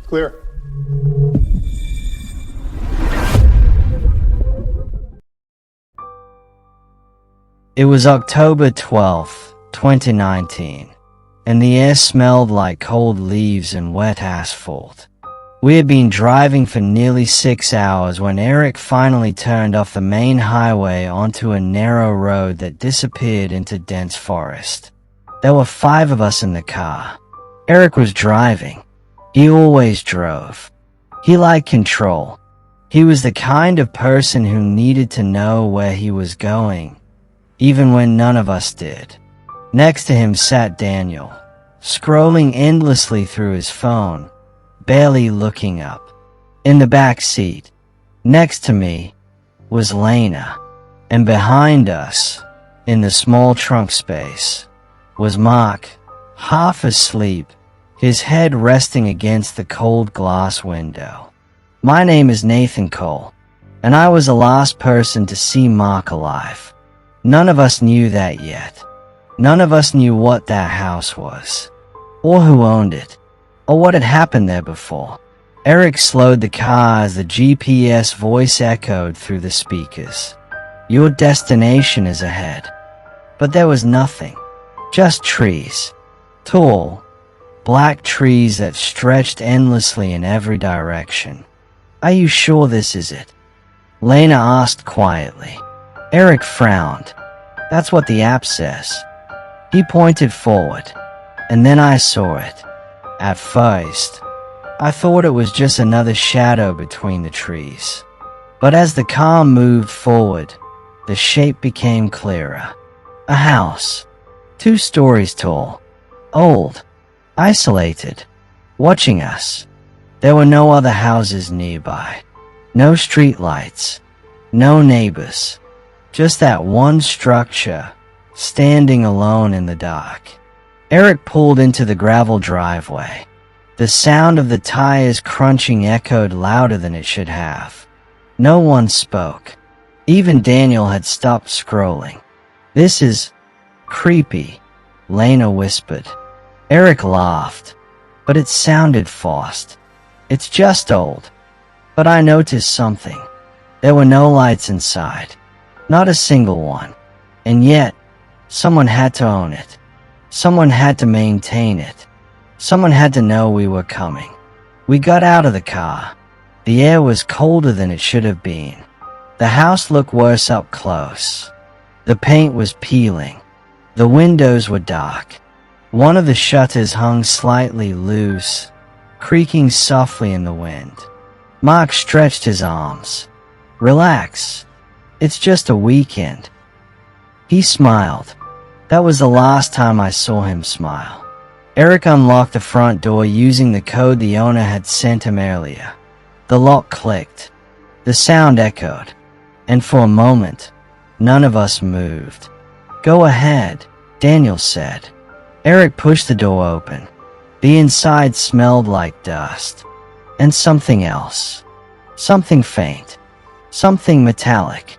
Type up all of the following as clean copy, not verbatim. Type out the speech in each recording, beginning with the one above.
Clear. It was October 12th, 2019, and the air smelled like cold leaves and wet asphalt. We had been driving for nearly 6 hours when Eric finally turned off the main highway onto a narrow road that disappeared into dense forest. There were 5 of us in the car. Eric was driving. He always drove. He liked control. He was the kind of person who needed to know where he was going, even when none of us did. Next to him sat Daniel, scrolling endlessly through his phone, barely looking up. In the back seat, next to me, was Lena, and behind us, in the small trunk space, was Mark, half asleep, his head resting against the cold glass window. My name is Nathan Cole, and I was the last person to see Mark alive. None of us knew that yet. None of us knew what that house was, or who owned it, or what had happened there before. Eric slowed the car as the GPS voice echoed through the speakers. Your destination is ahead. But there was nothing. Just trees. Tall, black trees that stretched endlessly in every direction. Are you sure this is it? Lena asked quietly. Eric frowned. That's what the app says. He pointed forward, and then I saw it. At first, I thought it was just another shadow between the trees. But as the car moved forward, the shape became clearer. A house, 2 stories tall, old, isolated, watching us. There were no other houses nearby, no street lights, no neighbors, just that one structure, standing alone in the dark. Eric pulled into the gravel driveway. The sound of the tires crunching echoed louder than it should have. No one spoke. Even Daniel had stopped scrolling. This is creepy, Lena whispered. Eric laughed, but it sounded forced. It's just old. But I noticed something. There were no lights inside. Not a single one. And yet, someone had to own it. Someone had to maintain it. Someone had to know we were coming. We got out of the car. The air was colder than it should have been. The house looked worse up close. The paint was peeling. The windows were dark. One of the shutters hung slightly loose, creaking softly in the wind. Mark stretched his arms. Relax. It's just a weekend. He smiled. That was the last time I saw him smile. Eric unlocked the front door using the code the owner had sent him earlier. The lock clicked. The sound echoed. And for a moment, none of us moved. Go ahead, Daniel said. Eric pushed the door open. The inside smelled like dust. And something else. Something faint. Something metallic.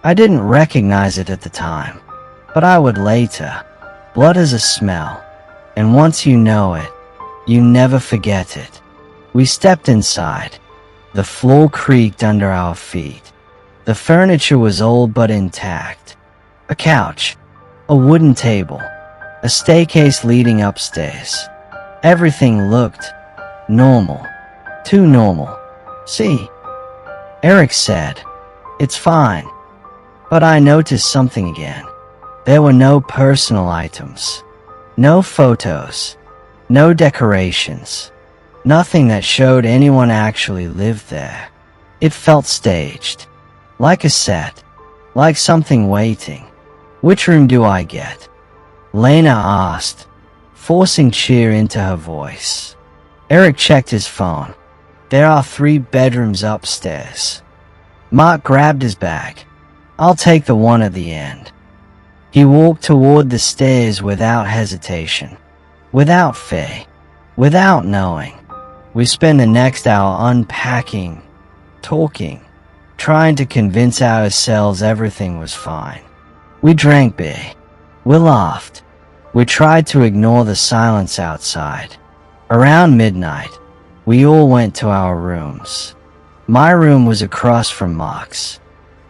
I didn't recognize it at the time, but I would later. Blood is a smell, and once you know it, you never forget it. We stepped inside. The floor creaked under our feet. The furniture was old but intact. A couch, a wooden table, a staircase leading upstairs. Everything looked normal. Too normal. See? Eric said, It's fine. But I noticed something again. There were no personal items. No photos. No decorations. Nothing that showed anyone actually lived there. It felt staged. Like a set. Like something waiting. Which room do I get? Lena asked, forcing cheer into her voice. Eric checked his phone. There are 3 bedrooms upstairs. Mark grabbed his bag. I'll take the one at the end. He walked toward the stairs without hesitation. Without fear. Without knowing. We spent the next hour unpacking, talking, trying to convince ourselves everything was fine. We drank beer. We laughed. We tried to ignore the silence outside. Around midnight, We all went to our rooms. My room was across from Mark's.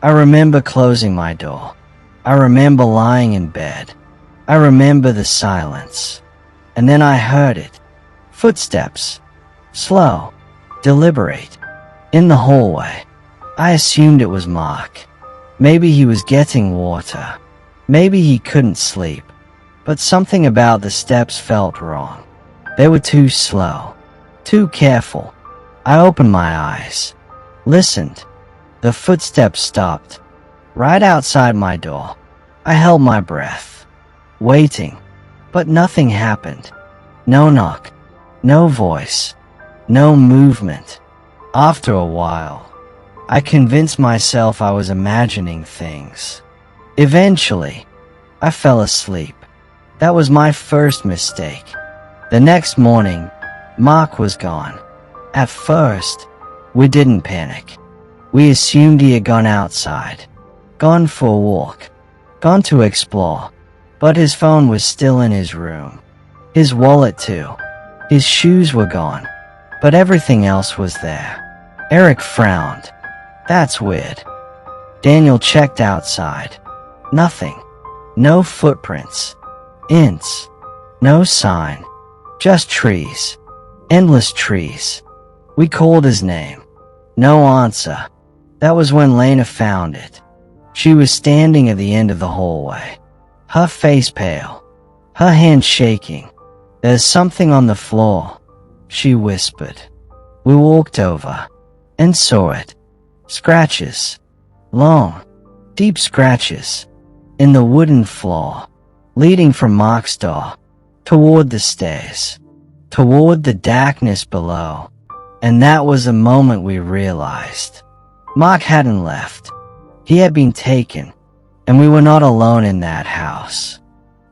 I remember closing my door. I remember lying in bed. I remember the silence. And then I heard it. Footsteps. Slow. Deliberate. In the hallway. I assumed it was Mark. Maybe he was getting water. Maybe he couldn't sleep. But something about the steps felt wrong. They were too slow. Too careful. I opened my eyes. Listened. The footsteps stopped. Right outside my door. I held my breath. Waiting. But nothing happened. No knock. No voice. No movement. After a while, I convinced myself I was imagining things. Eventually, I fell asleep. That was my first mistake. The next morning, Mark was gone. At first, we didn't panic. We assumed he had gone outside, gone for a walk, gone to explore. But his phone was still in his room. His wallet too. His shoes were gone. But everything else was there. Eric frowned. That's weird. Daniel checked outside. Nothing. No footprints. Ints. No sign. Just trees. Endless trees. We called his name. No answer. That was when Lena found it. She was standing at the end of the hallway. Her face pale. Her hand shaking. There's something on the floor, she whispered. We walked over and saw it. Scratches. Long, deep scratches. In the wooden floor, leading from Mark's door, toward the stairs, toward the darkness below. And that was the moment we realized. Mark hadn't left. He had been taken, and we were not alone in that house.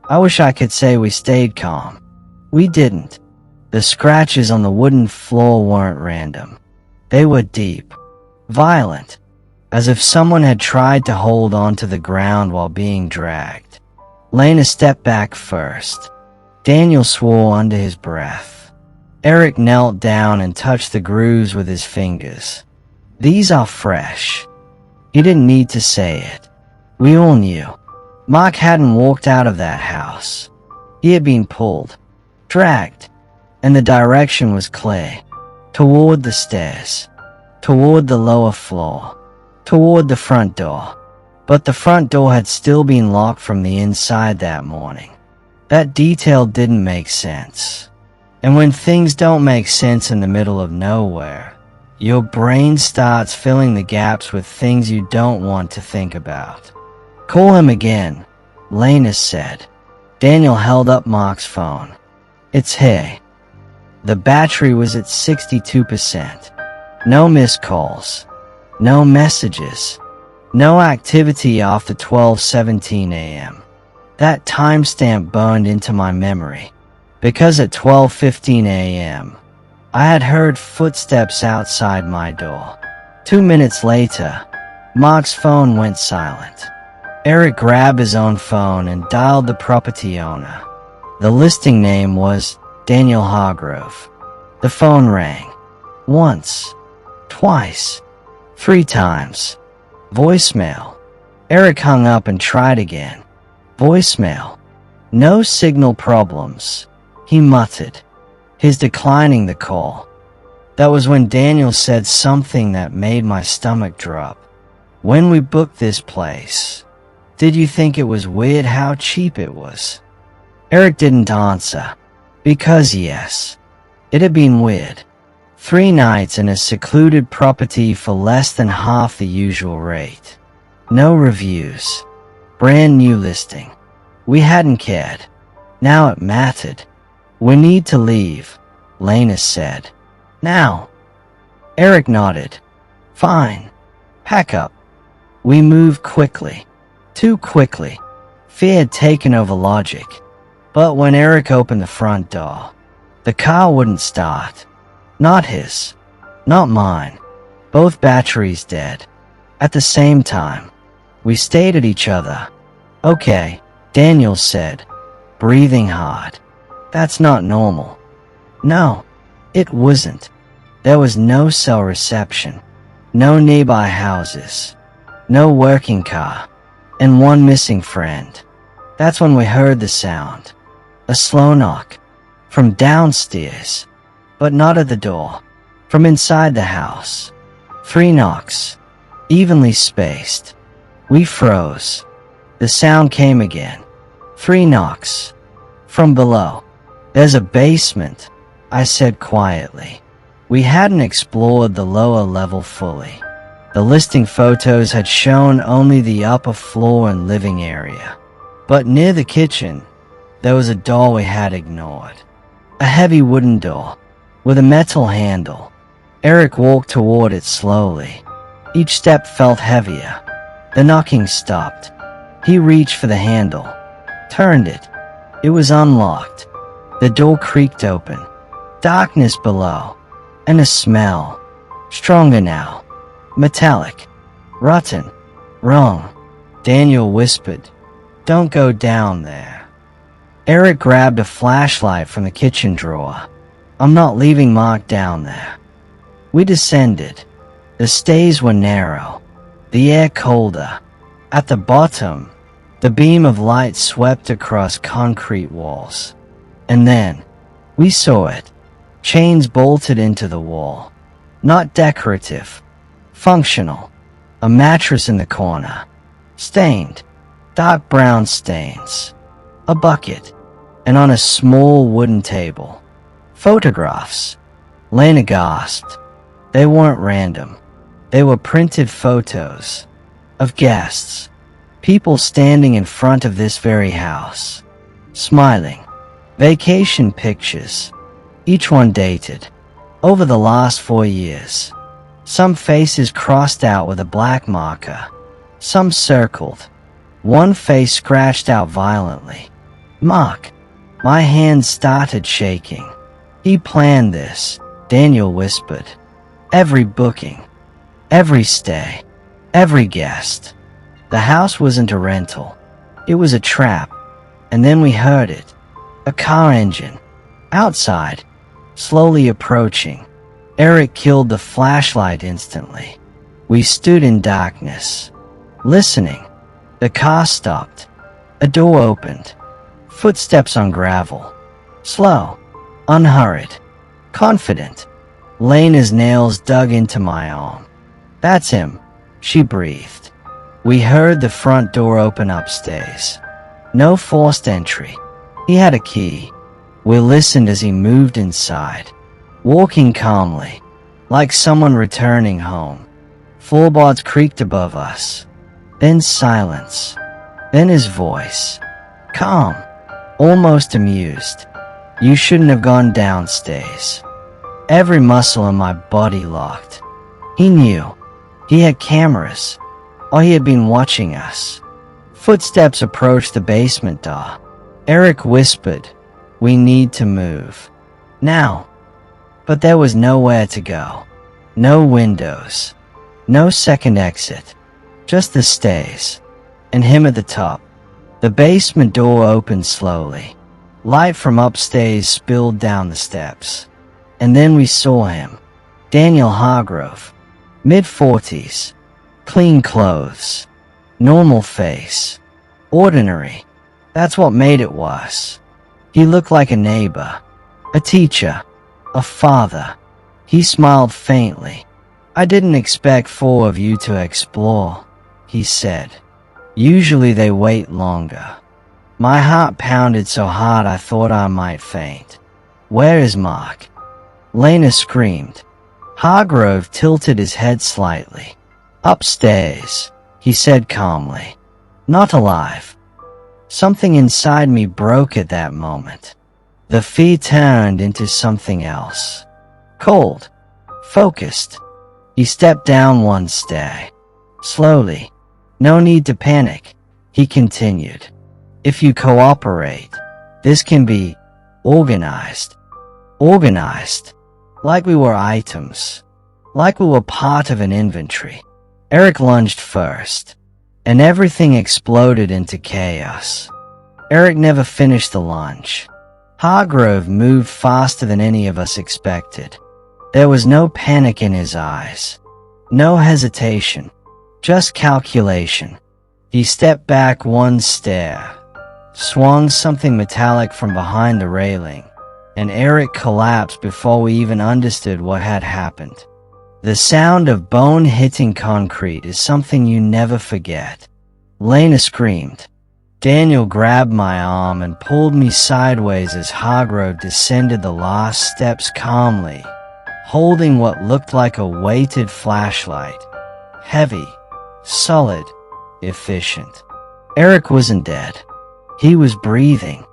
I wish I could say we stayed calm. We didn't. The scratches on the wooden floor weren't random. They were deep, violent, as if someone had tried to hold onto the ground while being dragged. Lena stepped back first. Daniel swore under his breath. Eric knelt down and touched the grooves with his fingers. These are fresh. He didn't need to say it. We all knew. Mark hadn't walked out of that house. He had been pulled, dragged, and the direction was clear. Toward the stairs, toward the lower floor, toward the front door. But the front door had still been locked from the inside that morning. That detail didn't make sense. And when things don't make sense in the middle of nowhere, your brain starts filling the gaps with things you don't want to think about. Call him again, Lena said. Daniel held up Mark's phone. It's here. The battery was at 62%. No missed calls. No messages. No activity after 12:17 a.m. That timestamp burned into my memory. Because at 12:15 a.m., I had heard footsteps outside my door. 2 minutes later, Mark's phone went silent. Eric grabbed his own phone and dialed the property owner. The listing name was Daniel Hargrove. The phone rang. Once. Twice. 3 times. Voicemail. Eric hung up and tried again. Voicemail. No signal problems, he muttered, his declining the call. That was when Daniel said something that made my stomach drop. When we booked this place, did you think it was weird how cheap it was? Eric didn't answer. Because yes, it had been weird. 3 nights in a secluded property for less than half the usual rate. No reviews. Brand new listing. We hadn't cared. Now it mattered. We need to leave, Lena said. Now. Eric nodded. Fine. Pack up. We moved quickly. Too quickly. Fear had taken over logic. But when Eric opened the front door, the car wouldn't start. Not his. Not mine. Both batteries dead. At the same time, we stared at each other. Okay, Daniel said, breathing hard. That's not normal. No, it wasn't. There was no cell reception, no nearby houses, no working car, and one missing friend. That's when we heard the sound. A slow knock. From downstairs. But not at the door. From inside the house. 3 knocks. Evenly spaced. We froze. The sound came again. 3 knocks. From below. There's a basement, I said quietly. We hadn't explored the lower level fully. The listing photos had shown only the upper floor and living area. But near the kitchen, there was a door we had ignored. A heavy wooden door, with a metal handle. Eric walked toward it slowly. Each step felt heavier. The knocking stopped. He reached for the handle, turned it. It was unlocked. The door creaked open. Darkness below, and a smell. Stronger now. Metallic. Rotten. Wrong. Daniel whispered, "Don't go down there." Eric grabbed a flashlight from the kitchen drawer. "I'm not leaving Mark down there." We descended. The stairs were narrow, the air colder. At the bottom, the beam of light swept across concrete walls. And then, we saw it. Chains bolted into the wall. Not decorative. Functional. A mattress in the corner. Stained. Dark brown stains. A bucket. And on a small wooden table. Photographs. Lena gasped. They weren't random. They were printed photos. Of guests. People standing in front of this very house. Smiling. Vacation pictures. Each one dated. Over the last 4 years. Some faces crossed out with a black marker. Some circled. One face scratched out violently. Mark. My hands started shaking. He planned this, Daniel whispered. Every booking. Every stay. Every guest. The house wasn't a rental. It was a trap. And then we heard it. A car engine. Outside. Slowly approaching. Eric killed the flashlight instantly. We stood in darkness. Listening. The car stopped. A door opened. Footsteps on gravel. Slow. Unhurried. Confident. Lena's nails dug into my arm. "That's him," she breathed. We heard the front door open upstairs. No forced entry. He had a key. We listened as he moved inside, walking calmly, like someone returning home. Floorboards creaked above us. Then silence. Then his voice. Calm. Almost amused. "You shouldn't have gone downstairs." Every muscle in my body locked. He knew. He had cameras. Or he had been watching us. Footsteps approached the basement door. Eric whispered, "We need to move. Now." But there was nowhere to go. No windows. No second exit. Just the stairs. And him at the top. The basement door opened slowly. Light from upstairs spilled down the steps. And then we saw him. Daniel Hargrove. Mid-40s. Clean clothes. Normal face. Ordinary. That's what made it worse. He looked like a neighbor. A teacher. A father. He smiled faintly. "I didn't expect 4 of you to explore," he said. "Usually they wait longer." My heart pounded so hard I thought I might faint. "Where is Mark?" Lena screamed. Hargrove tilted his head slightly. "Upstairs," he said calmly. "Not alive." Something inside me broke at that moment. The fear turned into something else. Cold. Focused. He stepped down one stair. Slowly. "No need to panic," he continued. "If you cooperate, this can be organized." Organized. Like we were items. Like we were part of an inventory. Eric lunged first, and everything exploded into chaos. Eric never finished the lunge. Hargrove moved faster than any of us expected. There was no panic in his eyes. No hesitation. Just calculation. He stepped back one stair, swung something metallic from behind the railing, and Eric collapsed before we even understood what had happened. The sound of bone hitting concrete is something you never forget. Lena screamed. Daniel grabbed my arm and pulled me sideways as Hargrove descended the last steps calmly, holding what looked like a weighted flashlight. Heavy, solid, efficient. Eric wasn't dead. He was breathing,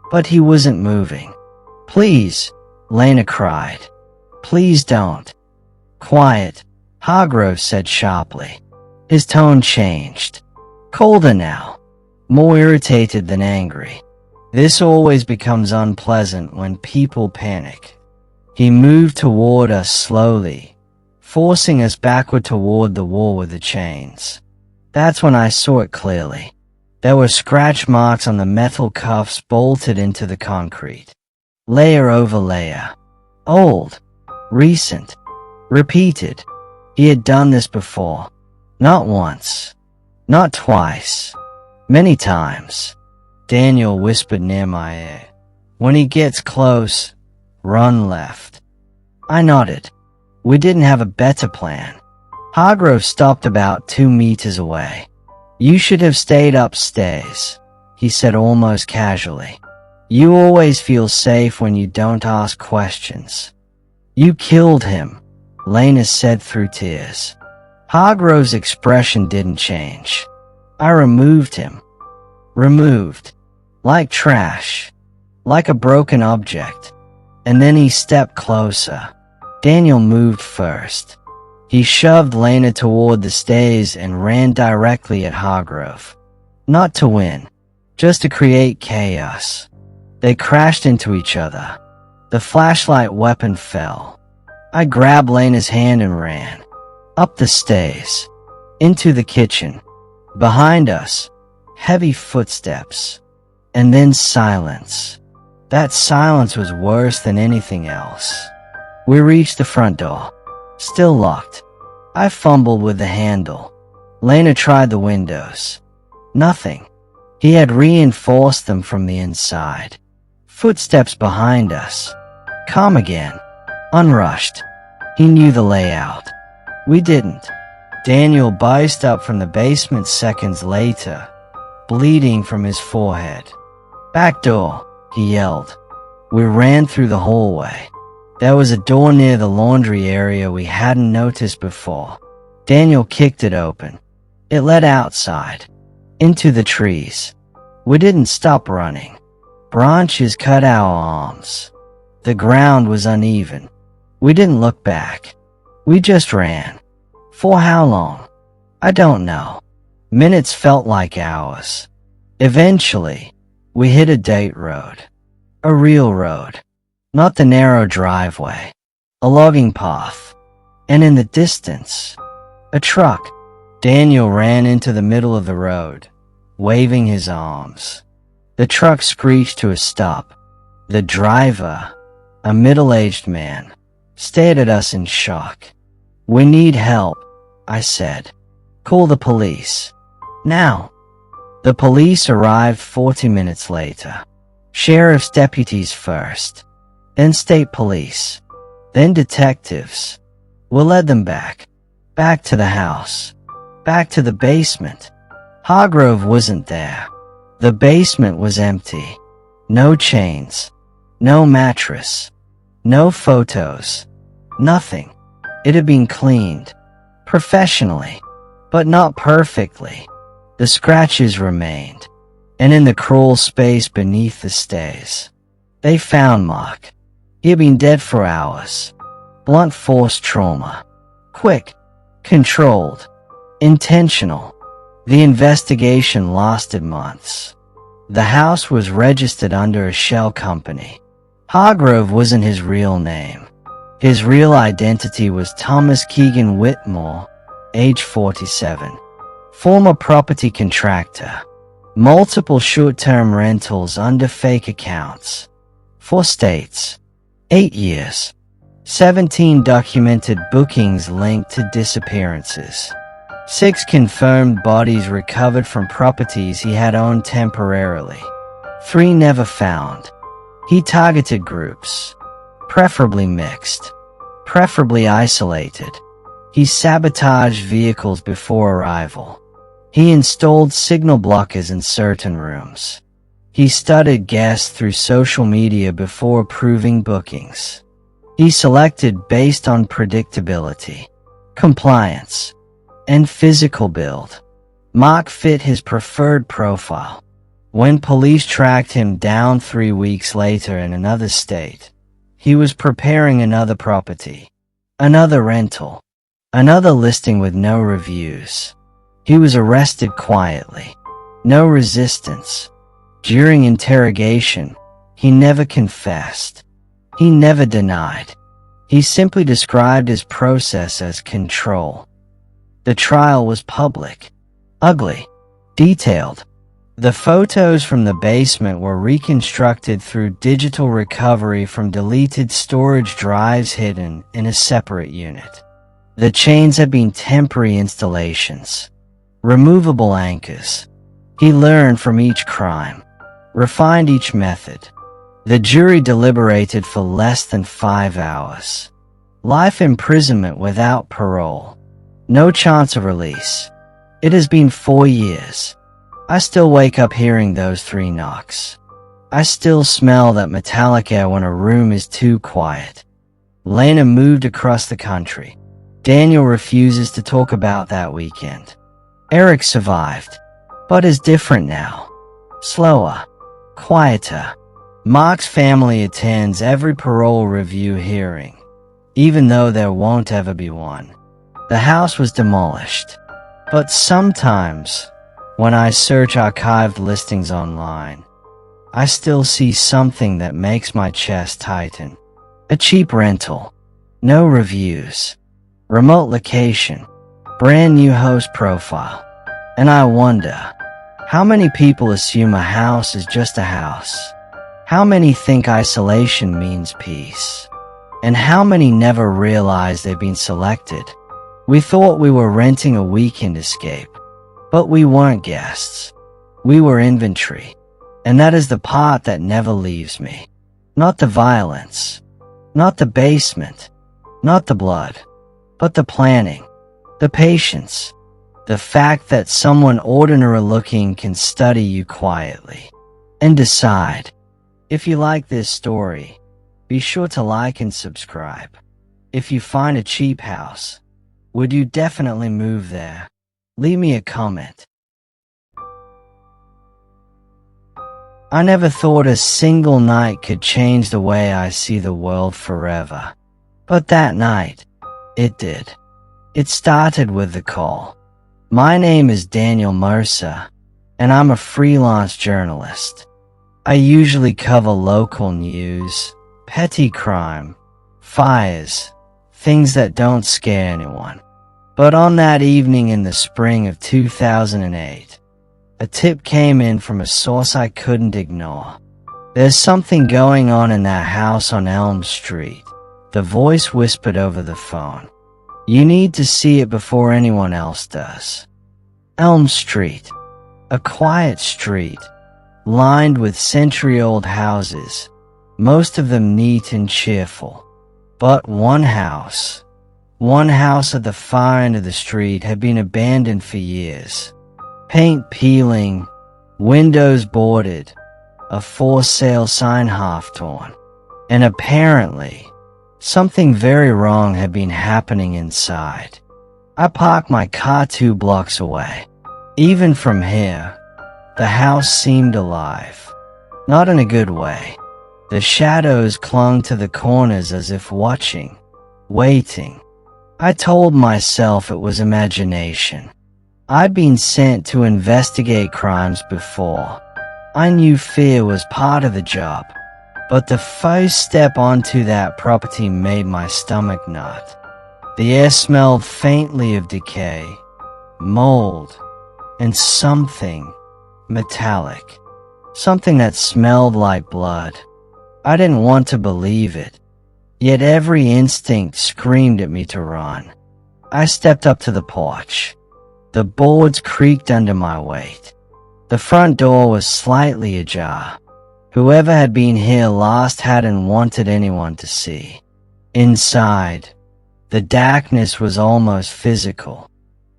but he wasn't moving. "Please," Lena cried. "Please don't." "Quiet," Hargrove said sharply. His tone changed. Colder now. More irritated than angry. This always becomes unpleasant when people panic. He moved toward us slowly, forcing us backward toward the wall with the chains. That's when I saw it clearly. There were scratch marks on the metal cuffs bolted into the concrete. Layer over layer. Old. Recent. Repeated. He had done this before. Not once. Not twice. Many times. Daniel whispered near my ear. "When he gets close, run left." I nodded. We didn't have a better plan. Hargrove stopped about 2 meters away. "You should have stayed upstairs," he said almost casually. "You always feel safe when you don't ask questions." "You killed him," Lena said through tears. Hargrove's expression didn't change. "I removed him." Removed. Like trash. Like a broken object. And then he stepped closer. Daniel moved first. He shoved Lena toward the stairs and ran directly at Hargrove. Not to win. Just to create chaos. They crashed into each other. The flashlight weapon fell. I grabbed Lena's hand and ran. Up the stairs. Into the kitchen. Behind us. Heavy footsteps. And then silence. That silence was worse than anything else. We reached the front door. Still locked. I fumbled with the handle. Lena tried the windows. Nothing. He had reinforced them from the inside. Footsteps behind us. Calm again. Unrushed. He knew the layout. We didn't. Daniel burst up from the basement seconds later, bleeding from his forehead. "Back door," he yelled. We ran through the hallway. There was a door near the laundry area we hadn't noticed before. Daniel kicked it open. It led outside. Into the trees. We didn't stop running. Branches cut our arms. The ground was uneven. We didn't look back. We just ran. For how long? I don't know. Minutes felt like hours. Eventually, we hit a dirt road. A real road. Not the narrow driveway. A logging path. And in the distance, a truck. Daniel ran into the middle of the road, waving his arms. The truck screeched to a stop. The driver, a middle-aged man, stared at us in shock. "We need help," I said. "Call the police. Now." The police arrived 40 minutes later. Sheriff's deputies first. Then state police. Then detectives. We led them back. Back to the house. Back to the basement. Hargrove wasn't there. The basement was empty. No chains. No mattress. No photos. Nothing. It had been cleaned. Professionally. But not perfectly. The scratches remained. And in the crawl space beneath the stairs. They found Mark. He had been dead for hours. Blunt force trauma. Quick. Controlled. Intentional. The investigation lasted months. The house was registered under a shell company. Hargrove wasn't his real name. His real identity was Thomas Keegan Whitmore, age 47. Former property contractor. Multiple short-term rentals under fake accounts. 4 states. 8 years. 17 documented bookings linked to disappearances. 6 confirmed bodies recovered from properties he had owned temporarily. 3 never found. He targeted groups, preferably mixed, preferably isolated. He sabotaged vehicles before arrival. He installed signal blockers in certain rooms. He studied guests through social media before approving bookings. He selected based on predictability, compliance, and physical build. Mark fit his preferred profile. When police tracked him down 3 weeks later in another state, he was preparing another property, another rental, another listing with no reviews. He was arrested quietly. No resistance. During interrogation, he never confessed. He never denied. He simply described his process as control. The trial was public, ugly, detailed. The photos from the basement were reconstructed through digital recovery from deleted storage drives hidden in a separate unit. The chains had been temporary installations, removable anchors. He learned from each crime, refined each method. The jury deliberated for less than 5 hours. Life imprisonment without parole. No chance of release. It has been 4 years. I still wake up hearing those 3 knocks. I still smell that metallic air when a room is too quiet. Lena moved across the country. Daniel refuses to talk about that weekend. Eric survived, but is different now. Slower, quieter. Mark's family attends every parole review hearing, even though there won't ever be one. The house was demolished, but sometimes, when I search archived listings online, I still see something that makes my chest tighten. A cheap rental, no reviews, remote location, brand new host profile. And I wonder, how many people assume a house is just a house? How many think isolation means peace? And how many never realize they've been selected? We thought we were renting a weekend escape. But we weren't guests. We were inventory. And that is the part that never leaves me. Not the violence. Not the basement. Not the blood. But the planning. The patience. The fact that someone ordinary looking can study you quietly. And decide. If you like this story, be sure to like and subscribe. If you find a cheap house, would you definitely move there? Leave me a comment. I never thought a single night could change the way I see the world forever. But that night, it did. It started with the call. My name is Daniel Mercer, and I'm a freelance journalist. I usually cover local news, petty crime, fires, things that don't scare anyone. But on that evening in the spring of 2008, a tip came in from a source I couldn't ignore. There's something going on in that house on Elm Street, the voice whispered over the phone. You need to see it before anyone else does. Elm Street, a quiet street, lined with century-old houses, most of them neat and cheerful. But one house at the far end of the street had been abandoned for years. Paint peeling, windows boarded, a for sale sign half torn. And apparently, something very wrong had been happening inside. I parked my car 2 blocks away. Even from here, the house seemed alive. Not in a good way. The shadows clung to the corners as if watching, waiting. I told myself it was imagination. I'd been sent to investigate crimes before. I knew fear was part of the job. But the first step onto that property made my stomach knot. The air smelled faintly of decay, mold, and something metallic. Something that smelled like blood. I didn't want to believe it. yet every instinct screamed at me to run. I stepped up to the porch. The boards creaked under my weight. The front door was slightly ajar. Whoever had been here last hadn't wanted anyone to see. Inside, the darkness was almost physical.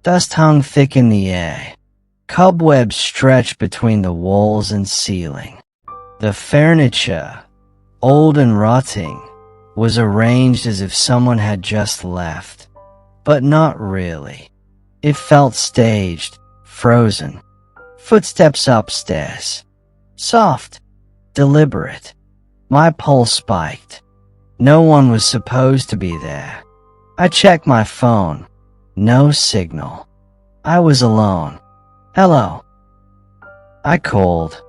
Dust hung thick in the air. Cobwebs stretched between the walls and ceiling. The furniture, old and rotting, was arranged as if someone had just left. But not really. It felt staged, frozen. Footsteps upstairs. Soft, deliberate. My pulse spiked. No one was supposed to be there. I checked my phone. No signal. I was alone. "Hello," I called,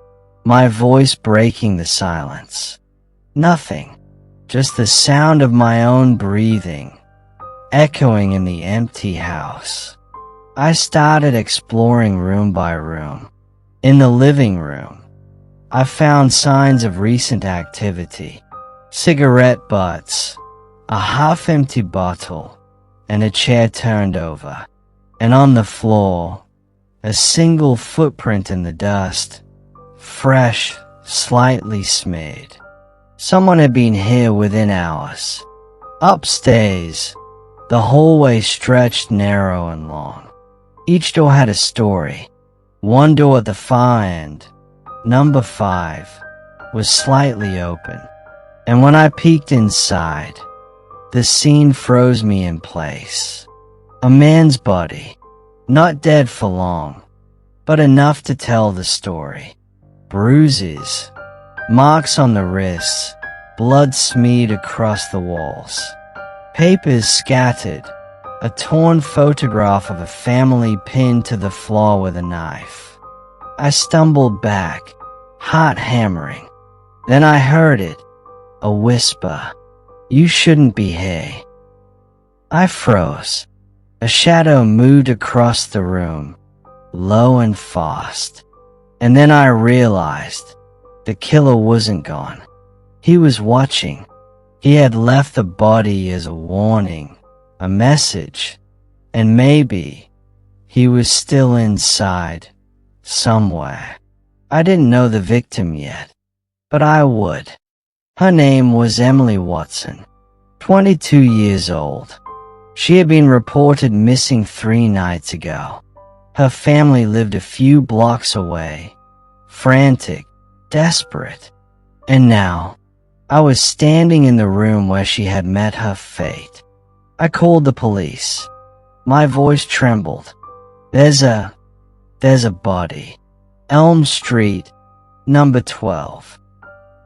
my voice breaking the silence. Nothing. Just the sound of my own breathing, echoing in the empty house. I started exploring room by room. In the living room, I found signs of recent activity. Cigarette butts, a half-empty bottle, and a chair turned over. And on the floor, a single footprint in the dust, fresh, slightly smeared. Someone had been here within hours. Upstairs, the hallway stretched narrow and long. Each door had a story. One door at the far end, number 5, was slightly open. And when I peeked inside, the scene froze me in place. A man's body, not dead for long, but enough to tell the story. Bruises, marks on the wrists, blood smeared across the walls. Papers scattered, a torn photograph of a family pinned to the floor with a knife. I stumbled back, heart hammering. Then I heard it, a whisper. "You shouldn't be here." I froze. A shadow moved across the room, low and fast. And then I realized the killer wasn't gone. He was watching. He had left the body as a warning, a message, and maybe he was still inside, somewhere. I didn't know the victim yet, but I would. Her name was Emily Watson, 22 years old. She had been reported missing 3 nights ago. Her family lived a few blocks away, frantic, desperate. And now, I was standing in the room where she had met her fate. I called the police. My voice trembled. There's a body. Elm Street, number 12.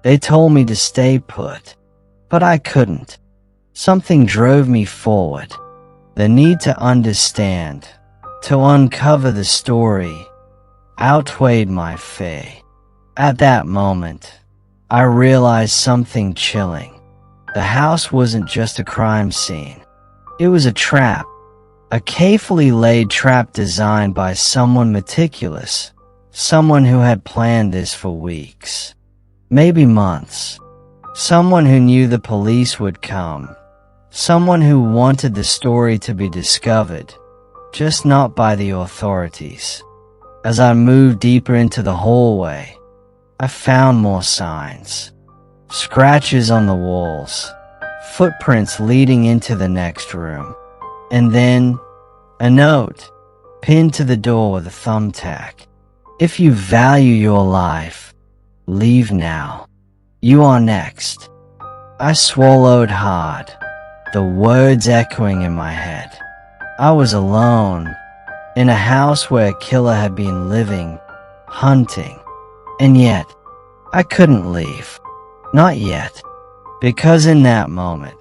They told me to stay put, but I couldn't. Something drove me forward. The need to understand, to uncover the story, outweighed my fear. At that moment, I realized something chilling. The house wasn't just a crime scene. It was a trap. A carefully laid trap designed by someone meticulous. Someone who had planned this for weeks. Maybe months. Someone who knew the police would come. Someone who wanted the story to be discovered, just not by the authorities. As I moved deeper into the hallway, I found more signs. Scratches on the walls, footprints leading into the next room, and then a note pinned to the door with a thumbtack. If you value your life, leave now. You are next. I swallowed hard, the words echoing in my head. I was alone, in a house where a killer had been living, hunting, and yet, I couldn't leave. Not yet. Because in that moment,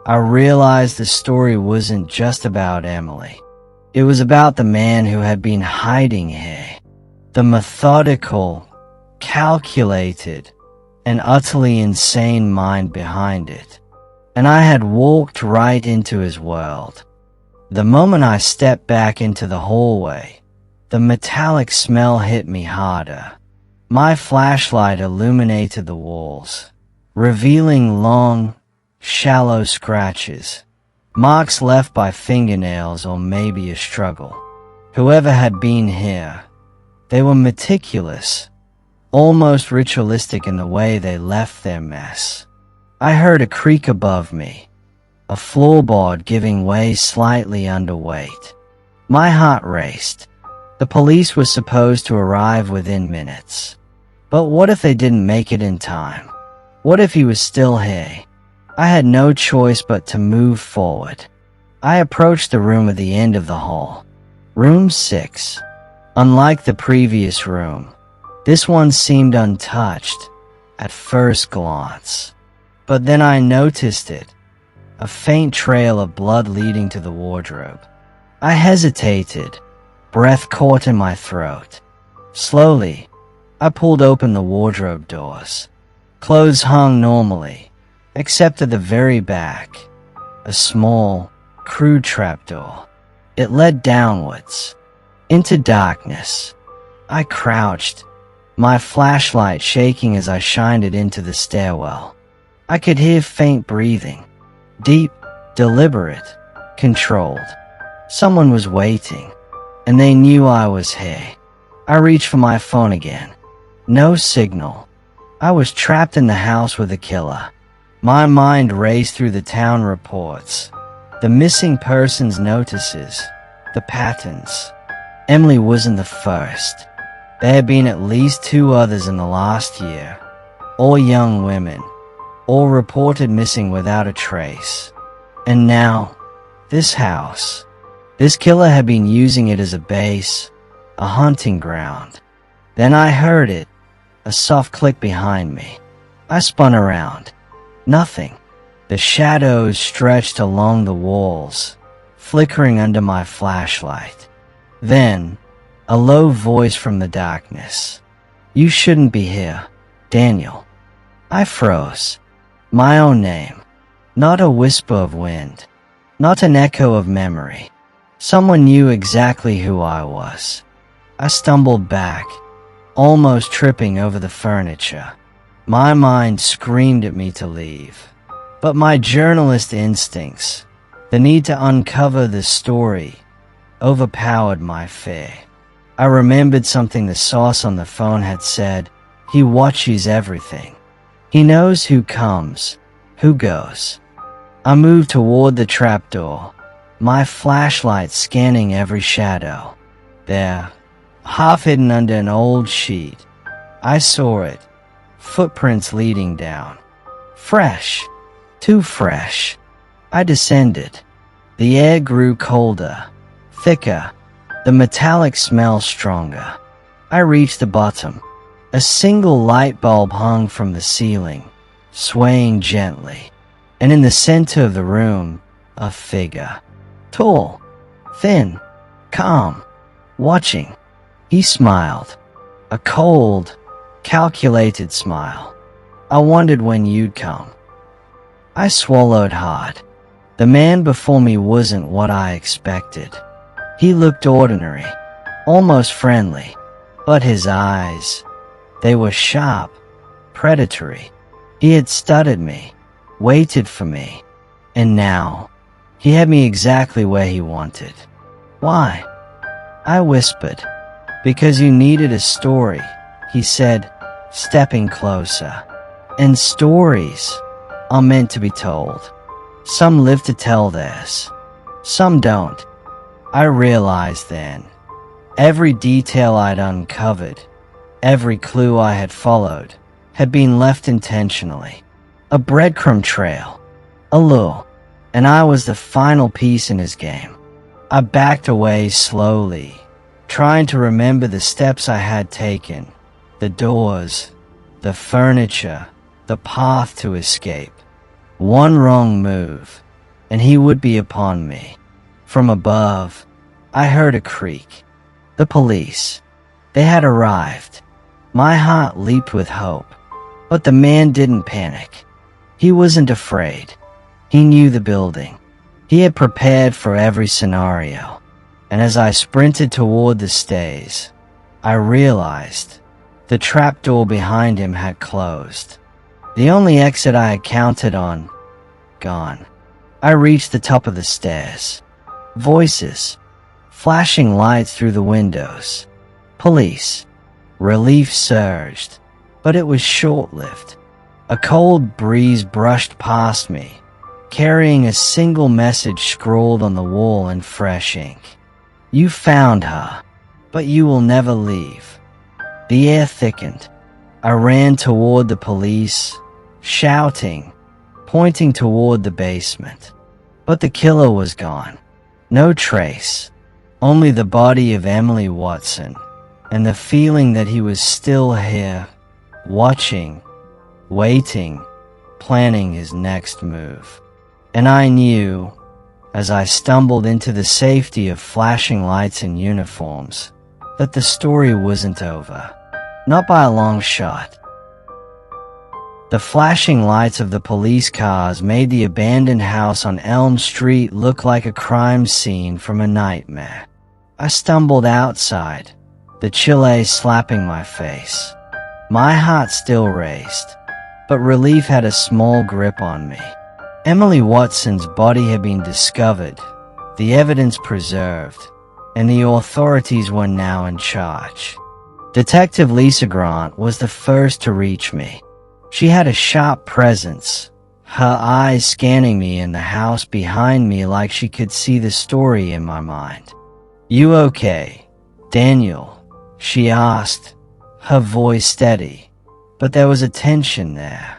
I realized the story wasn't just about Emily. It was about the man who had been hiding here. The methodical, calculated, and utterly insane mind behind it. And I had walked right into his world. The moment I stepped back into the hallway, the metallic smell hit me harder. My flashlight illuminated the walls, revealing long, shallow scratches, marks left by fingernails or maybe a struggle. Whoever had been here, they were meticulous, almost ritualistic in the way they left their mess. I heard a creak above me, a floorboard giving way slightly under weight. My heart raced. The police were supposed to arrive within minutes. But what if they didn't make it in time? What if he was still here? I had no choice but to move forward. I approached the room at the end of the hall. Room 6. Unlike the previous room, this one seemed untouched at first glance. But then I noticed it, a faint trail of blood leading to the wardrobe. I hesitated, breath caught in my throat. Slowly, I pulled open the wardrobe doors. Clothes hung normally, except at the very back, a small, crude trapdoor. It led downwards, into darkness. I crouched, my flashlight shaking as I shined it into the stairwell. I could hear faint breathing, deep, deliberate, controlled. Someone was waiting, and they knew I was here. I reached for my phone again. No signal. I was trapped in the house with a killer. My mind raced through the town reports, the missing persons notices, the patterns. Emily wasn't the first. There had been at least 2 others in the last year, all young women, all reported missing without a trace. And now, this house. This killer had been using it as a base, a hunting ground. Then I heard it, a soft click behind me. I spun around. Nothing. The shadows stretched along the walls, flickering under my flashlight. Then, a low voice from the darkness. "You shouldn't be here, Daniel." I froze. My own name. Not a whisper of wind. Not an echo of memory. Someone knew exactly who I was. I stumbled back, almost tripping over the furniture. My mind screamed at me to leave. But my journalist instincts, the need to uncover the story, overpowered my fear. I remembered something the source on the phone had said. He watches everything. He knows who comes, who goes. I moved toward the trapdoor, my flashlight scanning every shadow. There, half hidden under an old sheet, I saw it. Footprints leading down. Fresh. Too fresh. I descended. The air grew colder, thicker, the metallic smell stronger. I reached the bottom. A single light bulb hung from the ceiling, swaying gently. And in the center of the room, a figure. Tall, thin, calm, watching. He smiled. A cold, calculated smile. I wondered when you'd come. I swallowed hard. The man before me wasn't what I expected. He looked ordinary, almost friendly, but his eyes, they were sharp, predatory. He had studied me, waited for me, and now, he had me exactly where he wanted. Why? I whispered. Because you needed a story, he said, stepping closer. And stories are meant to be told. Some live to tell theirs. Some don't. I realized then. Every detail I'd uncovered, every clue I had followed, had been left intentionally. A breadcrumb trail. A lure. And I was the final piece in his game. I backed away slowly, trying to remember the steps I had taken, the doors, the furniture, the path to escape. One wrong move, and he would be upon me. From above, I heard a creak. The police. They had arrived. My heart leaped with hope. But the man didn't panic. He wasn't afraid. He knew the building. He had prepared for every scenario. And as I sprinted toward the stairs, I realized the trapdoor behind him had closed. The only exit I had counted on gone. I reached the top of the stairs. Voices. Flashing lights through the windows. Police. Relief surged, but it was short-lived. A cold breeze brushed past me, carrying a single message scrawled on the wall in fresh ink. You found her, but you will never leave. The air thickened. I ran toward the police, shouting, pointing toward the basement. But the killer was gone. No trace. Only the body of Emily Watson, and the feeling that he was still here, watching, waiting, planning his next move. And I knew, as I stumbled into the safety of flashing lights and uniforms, that the story wasn't over. Not by a long shot. The flashing lights of the police cars made the abandoned house on Elm Street look like a crime scene from a nightmare. I stumbled outside, the chill air slapping my face. My heart still raced, but relief had a small grip on me. Emily Watson's body had been discovered, the evidence preserved, and the authorities were now in charge. Detective Lisa Grant was the first to reach me. She had a sharp presence, her eyes scanning me and the house behind me like she could see the story in my mind. You okay, Daniel? She asked, her voice steady, but there was a tension there,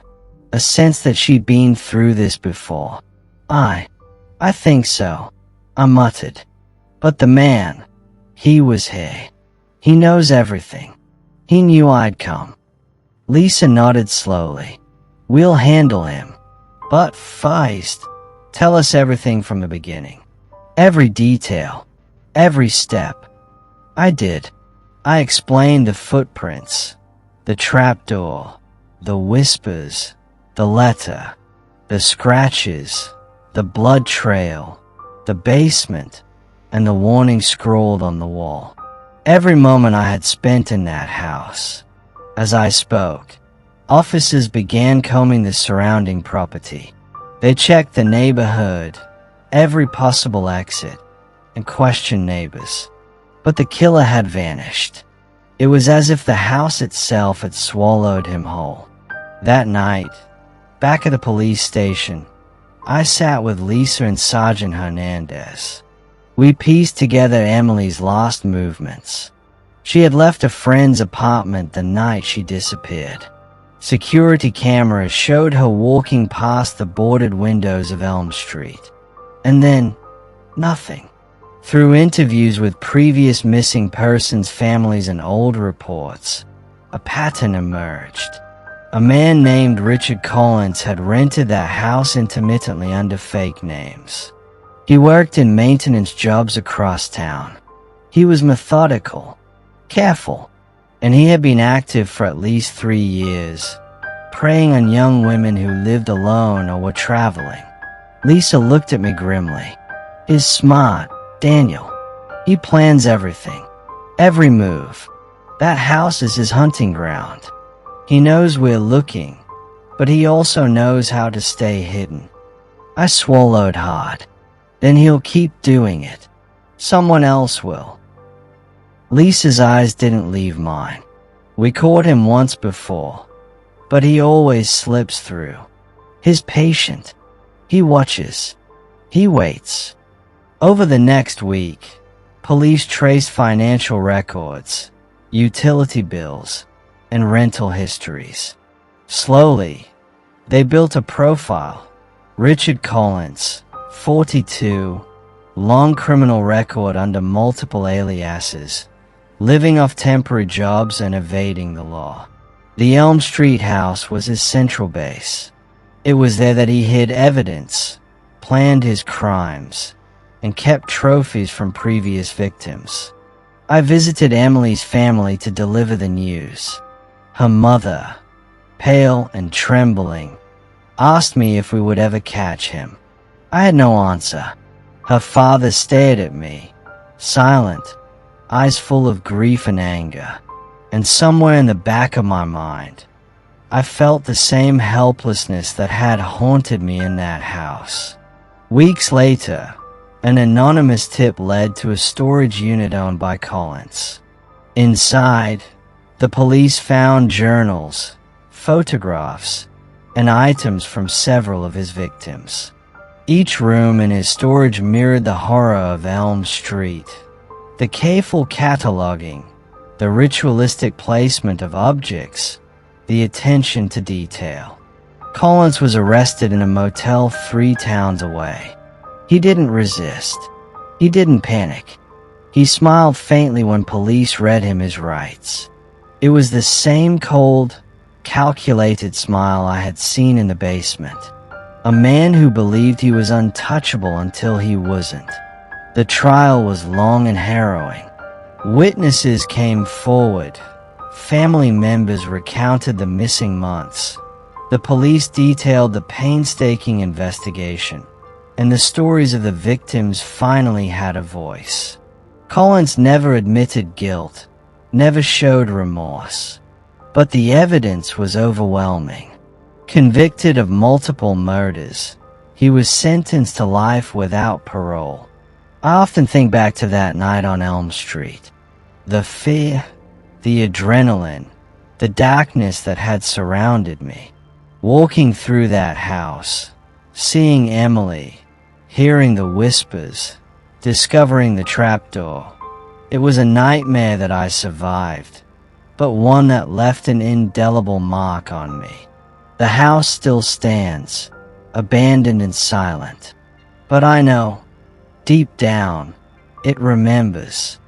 a sense that she'd been through this before. I think so, I muttered. But the man, he was here. He knows everything. He knew I'd come. Lisa nodded slowly. We'll handle him. But first, tell us everything from the beginning. Every detail. Every step. I did. I explained the footprints, the trapdoor, the whispers, the letter, the scratches, the blood trail, the basement, and the warning scrawled on the wall. Every moment I had spent in that house. As I spoke, officers began combing the surrounding property. They checked the neighborhood, every possible exit, and questioned neighbors. But the killer had vanished. It was as if the house itself had swallowed him whole. That night, back at the police station, I sat with Lisa and Sergeant Hernandez. We pieced together Emily's last movements. She had left a friend's apartment the night she disappeared. Security cameras showed her walking past the boarded windows of Elm Street. And then, nothing. Through interviews with previous missing persons' families and old reports, a pattern emerged. A man named Richard Collins had rented that house intermittently under fake names. He worked in maintenance jobs across town. He was methodical, careful, and he had been active for at least 3 years, preying on young women who lived alone or were traveling. Lisa looked at me grimly. He's smart, Daniel. He plans everything, every move. That house is his hunting ground. He knows we're looking, but he also knows how to stay hidden. I swallowed hard. Then he'll keep doing it. Someone else will. Lisa's eyes didn't leave mine. We caught him once before, but he always slips through. He's patient. He watches. He waits. Over the next week, police traced financial records, utility bills, and rental histories. Slowly, they built a profile. Richard Collins, 42, long criminal record under multiple aliases, living off temporary jobs and evading the law. The Elm Street house was his central base. It was there that he hid evidence, planned his crimes, and kept trophies from previous victims. I visited Emily's family to deliver the news. Her mother, pale and trembling, asked me if we would ever catch him. I had no answer. Her father stared at me, silent, eyes full of grief and anger. And somewhere in the back of my mind, I felt the same helplessness that had haunted me in that house. Weeks later, an anonymous tip led to a storage unit owned by Collins. Inside, the police found journals, photographs, and items from several of his victims. Each room in his storage mirrored the horror of Elm Street. The careful cataloging, the ritualistic placement of objects, the attention to detail. Collins was arrested in a motel 3 towns away. He didn't resist. He didn't panic. He smiled faintly when police read him his rights. It was the same cold, calculated smile I had seen in the basement. A man who believed he was untouchable until he wasn't. The trial was long and harrowing. Witnesses came forward. Family members recounted the missing months. The police detailed the painstaking investigation, and the stories of the victims finally had a voice. Collins never admitted guilt, never showed remorse. But the evidence was overwhelming. Convicted of multiple murders, he was sentenced to life without parole. I often think back to that night on Elm Street. The fear, the adrenaline, the darkness that had surrounded me. Walking through that house, seeing Emily, hearing the whispers, discovering the trapdoor. It was a nightmare that I survived, but one that left an indelible mark on me. The house still stands, abandoned and silent. But I know, deep down, it remembers.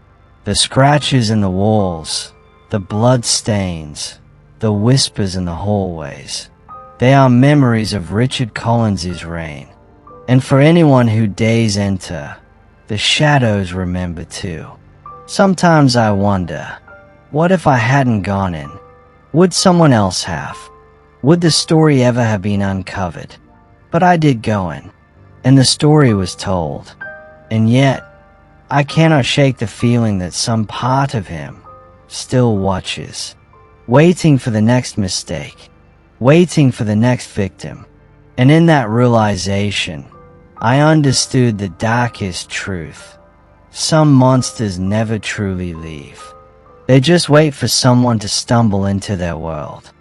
The scratches in the walls, the blood stains, the whispers in the hallways. They are memories of Richard Collins's reign. And for anyone who days enter, the shadows remember too. Sometimes I wonder, what if I hadn't gone in? Would someone else have? Would the story ever have been uncovered? But I did go in, and the story was told. And yet, I cannot shake the feeling that some part of him still watches, waiting for the next mistake, waiting for the next victim. And in that realization, I understood the darkest truth. Some monsters never truly leave. They just wait for someone to stumble into their world.